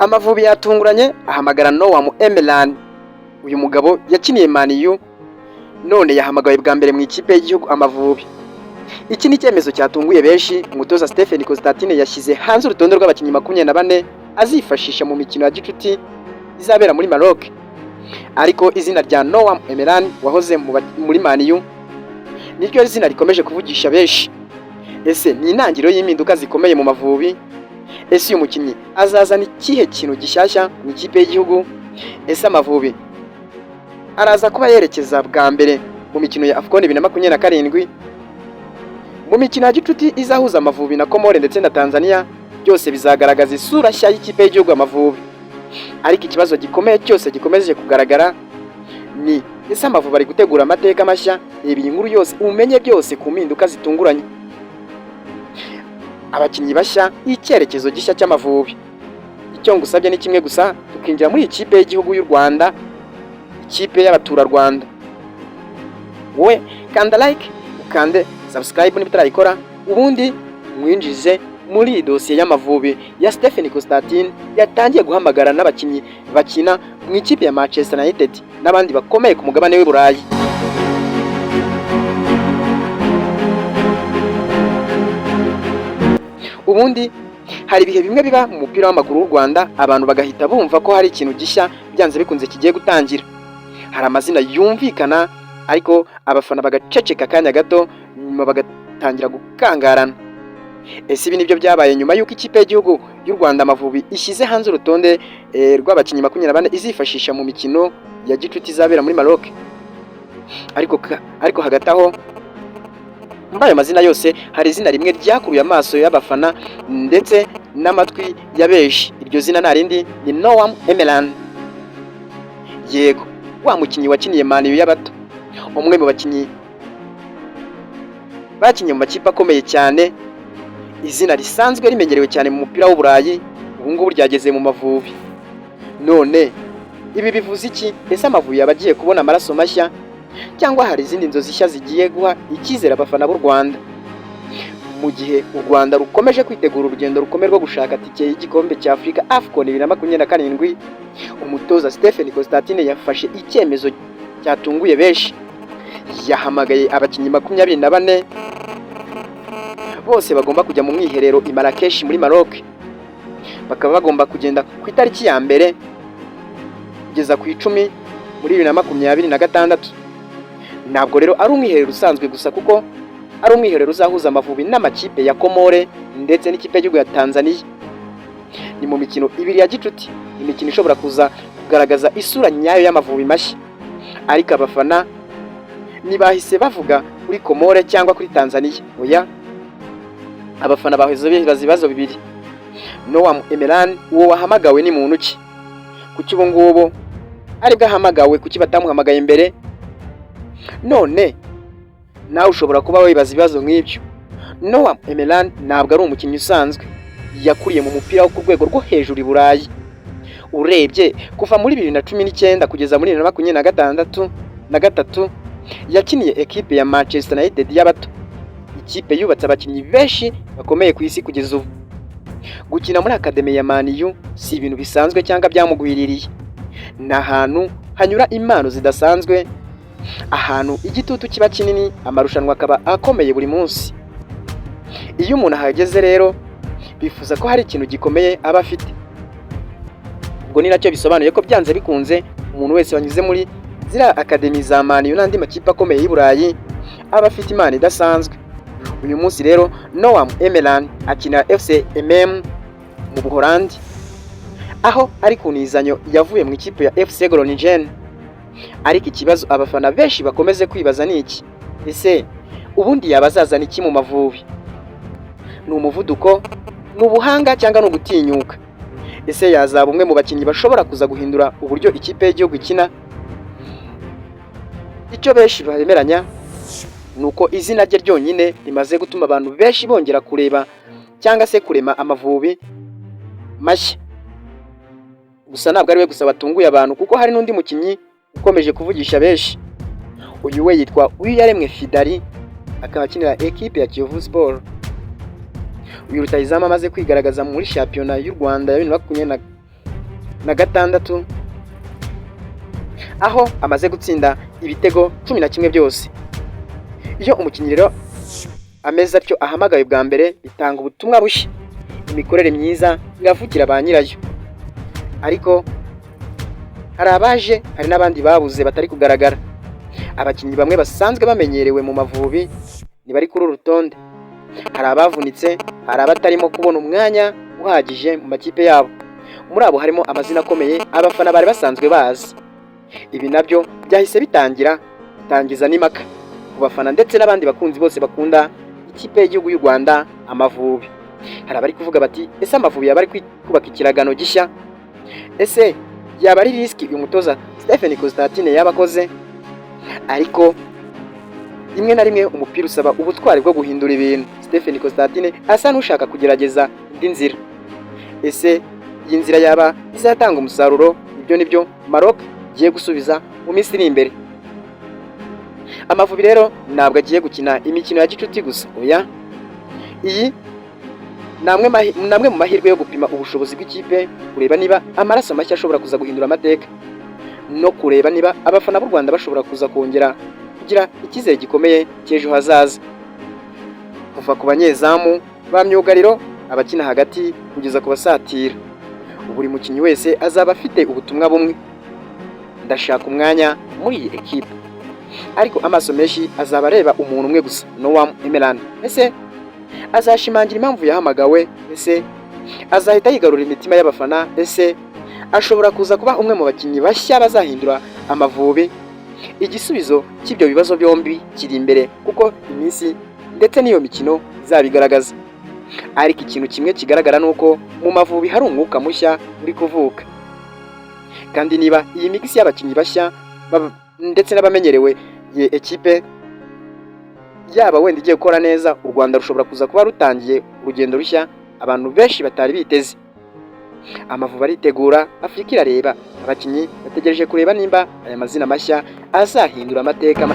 Amavubi yatunguranye ahamagara Noam Emeran. Uyu mugabo yakiniye Man U none yahamagawe bwa mbere mu ikipe y'igihugu Amavubi. Iki ni icyemezo cyatunguye benshi. Umutoza Stephen Constantine yashyize hanze urutonde rw'abakinnyi 24 azifashisha mu mikino ya gicuti izabera muri Maroc. Ariko izina rya Noam Emeran wahoze muri Man U niryo izina rikomeje kuvugisha benshi. Ese ni intangiriro y'impinduka zikomeye mu Mavubi? Ese uyu mukinnyi azazana ikihe kintu gishyashya mu ikipe y'igihugu? Ese Amavubi araza kuba yerekeza bwa mbere mu mikino ya AFCON 2027? Mu mikino ya gicuti izahuza Amavubi na Komore ndetse na Tanzania, byose bizagaragaza isura nshya y'ikipe y'igihugu Amavubi. Ariko ikibazo gikomeye cyose gikomeje kugaragara ni ese Amavubi ari gutegura amateka mashya? Reba iyi nkuru yose umenye byose ku mpinduka zitunguranye, abakinnyi bashya, icyerekezo gishya cy'Amavubi. Icyo ngusabye ni kimwe gusa, tukinjira muri ikipe y'igihugu y'u Rwanda, ikipe y'abaturarwanda. Wowe kanda like, ukande subscribe niba utarayikora, ubundi mwinjize muri dosiye y'Amavubi ya Stephen Constantine yatangiye guhamagara n'abakinnyi bakina mu ikipe ya Manchester United n'abandi bakomeye ku mugabane w'i Burayi. Ubundi hari ibihe bimwe biba mu mupira w'amaguru w'u Rwanda abantu bagahita bumva ko hari ikintu gishya byanze bikunze kigiye gutangira. Hari amazina yumvikana ariko abafana bagaceceka akanya gato, nyuma bagatangira gukangarana. Ese ibi nibyo byabaye nyuma y'uko ikipe y'igihugu y'u Rwanda Amavubi ishyize hanze urutonde rw'abakinnyi 24 izifashisha mu mikino ya gicuti izabera muri Maroc. Ariko hagati aho muri ayo mazina yose hari izina rimwe ryakuruye amaso y'abafana ndetse n'amatwi ya benshi. Iryo zina nta rindi ni Noam Emeran. Yego, wa mukinnyi wakiniye Man U y'abato, umwe mu bakinnyi bakinnye mu makipe akomeye cyane, izina risanzwe rimenyerewe cyane mu mupira w'u Burayi, ubu ngubu ryageze mu Mavubi. None ibi bivuze iki? Ese Amavubi yabagiye kubona amaraso mashya cyangwa hari izindi nzozi nshya zigiye guha icyizere abafana b'u Rwanda? Mu gihe u Rwanda rukomeje kwitegura urugendo rukomeye rwo gushaka tike y'igikombe cya Afurika AFCON 2027, umutoza Stephen Constantine yafashe icyemezo cyatunguye benshi. Yahamagaye abakinnyi 24 bose bagomba kujya mu mwiherero i Marrakesh muri Maroc. Bakaba bagomba kugenda ku itariki ya mbere kugeza ku 10 muri 2026. Ntabwo rero ari umwiherero usanzwe gusa, kuko ari umwiherero uzahuza Amavubi n'amakipe ya Komore ndetse n'ikipe y'igihugu ya Tanzania. Ni mu mikino ibiri ya gicuti, imikino ishobora kuza kugaragaza isura nyayo y'Amavubi mashya. Ariko abafana ntibahise bavuga kuri Komore cyangwa kuri Tanzania. Oya, abafana baheze ibibazo bibiri. Noam Emeran uwo wahamagawe ni muntu ki? Kuki ubu ngubu aribwo ahamagawe? Kuki batamuhamagaye mbere? None nawe ushobora kuba wibaza ibibazo nk'ibyo. Noam Emeran ntabwo ari umukinnyi usanzwe, yakuriye mu mupira wo ku rwego rwo hejuru i Burayi. Urebye kuva muri 2019 kugeza muri 2023 yakiniye ekipe ya Manchester United y'abato, ikipe yubatse abakinnyi benshi bakomeye ku isi kugeza ubu. Gukina muri akademi ya Man U si ibintu bisanzwe cyangwa byamugwiririye. Ni ahantu hanyura impano zidasanzwe, ahantu igitutu kiba kinini, amarushanwa akaba akomeye buri munsi. Iyo umuntu ahageze rero bifuza ko hari ikintu gikomeye aba afite. Ubwo ni nacyo bisobanuye ko byanze bikunze umuntu wese wanyuze muri zira akademi za Man U n'andi makipe akomeye y'i Burayi aba afite imana idasanzwe. Uyu munsi rero Noam Emeran akina FC MM mu Buholandi, aho ari kunizanyo yavuye mu ikipe ya FC Groningen. Ariko ikibazo abafana benshi bakomeze kwibaza ni iki? Ese ubundi yabazazana iki mu Mavubi? Ni umuvuduko, ni ubuhanga cyangwa ni ugutinyuka? Ese yazaba umwe mu bakinnyi bashobora kuza guhindura uburyo ikipe y'igihugu ikina? Icyo benshi baremeranya nuko izina rye ryonyine rimaze gutuma abantu benshi bongera kureba cyangwa se kurema Amavubi mashya. Gusa ntabwo ari we gusa batunguye abantu, kuko hari n'undi mukinnyi ukomeje kuvugisha benshi. Uyu we yitwa Uyaremwe Fidari, akaba akinira ekipe ya Kiyovu Sport. Uyu rutahizamu amaze kwigaragaza muri shampiyona y'u Rwanda ya na gatandatu, aho amaze gutsinda ibitego 11 byose. Iyo umukinnyi rero ameze atyo ahamagaye bwa mbere bitanga ubutumwa bushya, imikorere myiza iravugira ba nyirayo. Ariko hari abaje, hari n'abandi babuze batari kugaragara. Abakinnyi bamwe basanzwe bamenyerewe mu Mavubi ntibari kuri uru rutonde. Hari abavunitse, hari abatarimo kubona umwanya uhagije mu makipe yabo. Muri abo harimo amazina akomeye abafana bari basanzwe bazi. Ibi nabyo byahise bitangiza n'impaka ku bafana ndetse n'abandi bakunzi bose bakunda ikipe y'igihugu y'u Rwanda, Amavubi. Hari abari kuvuga bati ese Amavubi yaba ari kubaka ikiragano gishya? Ese yaba ari risiki uyu mutoza Stephen Constantine yabakoze? Ariko rimwe na rimwe umupira usaba ubutwari bwo guhindura ibintu. Stephen Constantine asa n'ushaka kugerageza indi nzira. Ese iyi nzira yaba izatanga umusaruro? Ibyo nibyo Maroc giye gusubiza mu minsi iri imbere. Amavubi rero ntabwo agiye gukina imikino ya gicuti gusa, oya. Iyi namwe mu mahirwe yo gupima ubushobozi bw'ikipe, kureba niba amaraso mashya ashobora kuza guhindura amateka, no kureba niba abafana b'u Rwanda bashobora kuza kongera kugira icyizere gikomeye cy'ejo hazaza. Kuva ku banyezamu ba myugariro, abakina hagati kugeza ku basatira, buri mukinnyi wese azaba afite ubutumwa bumwe: ndashaka umwanya muri iyi ekipe. Ariko amaso menshi azaba areba umuntu umwe gusa, Noam Emeland. Ese azashimangira impamvu yahamagawe? Ese azahita yigarurira imitima y'abafana? Ese ashobora kuza kuba umwe mu bakinnyi bashya bazahindura Amavubi? Igisubizo cy'ibyo bibazo byombi kiri imbere, kuko iminsi ndetse n'iyo mikino izabigaragaza. Ariko ikintu kimwe kigaragara nuko mu Mavubi hari umwuka mushya uri kuvuka. Kandi niba iyi migisi y'abakinnyi bashya ndetse n'abamenyerewe ye ekipe yaba wenda igiye gukora neza, u Rwanda rushobora kuza kuba rutangiye urugendo rushya abantu benshi batari biteze. Amavubi aritegura, Afurika irareba, abakinnyi bategereje kureba nimba aya mazina mashya azahindura amateka.